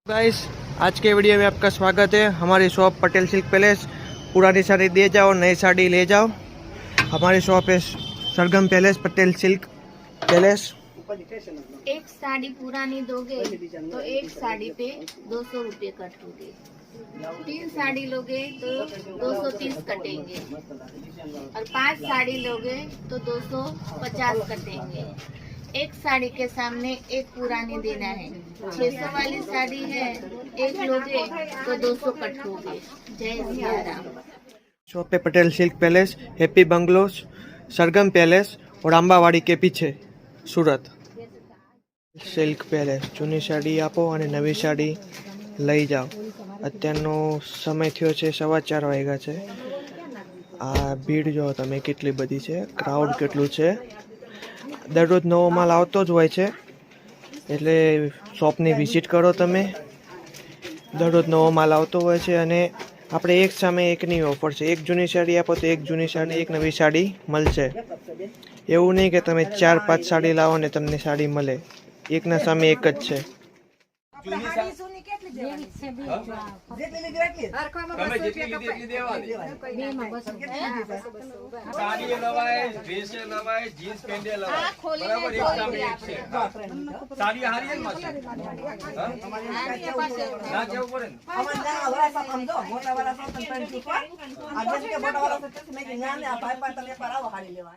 Guys, आज के video में आपका स्वागत है। हमारी शॉप पटेल सिल्क पैलेस। पुरानी साड़ी दे जाओ, नई साड़ी ले जाओ। हमारी शॉप है सरगम पैलेस, पटेल सिल्क पैलेस। एक साड़ी पुरानी दोगे तो एक साड़ी पे 200 रुपये कटोगे। 3 साड़ी लोगे तो 230 कटेंगे और 5 साड़ी लोगे तो 250 कटेंगे। एक साड़ी के सामने एक पुरानी देना है। 600 वाली साड़ी है, एक लोगे तो 200 कटोगे। जय सिया राम। शॉप पे Patel silk palace, happy bungalows, Sargam palace और आंबावाड़ी के पीछे सूरत। सिल्क पैलेस जूनी साड़ी आपो અને નવી સાડી લઈ જાઓ। અત્યારનો સમય થયો છે 4:15 વાગ્યા છે। આ ભીડ જો તમે કેટલી બધી છે, ક્રાઉડ કેટલું છે। દરરોજ નવો માલ આવતો જ હોય છે, એટલે શોપની વિઝિટ કરો તમે। દરરોજ નવો માલ આવતો હોય છે અને આપણે એક સામે એકની ઓફર છે। એક જૂની સાડી આપો તો એક જૂની સાડી, એક નવી સાડી મળશે। એવું નહીં કે તમે 4-5 સાડી લાવો ને તમને સાડી મળે। એકના સામે એક જ છે। साड़ी लवाए, ड्रेस लवाए, जीन्स पेंट लवाए, बराबर एक सामने एक છે। साड़ी हारी है मासे ना जाऊ પડે ને અમાર ના વાળા સમજો મોટા વાળા 125 પર આ જે મોટા વાળા 25 મેં જ્ઞાન ને આ 5 તમે કરાવો હારી લેવા।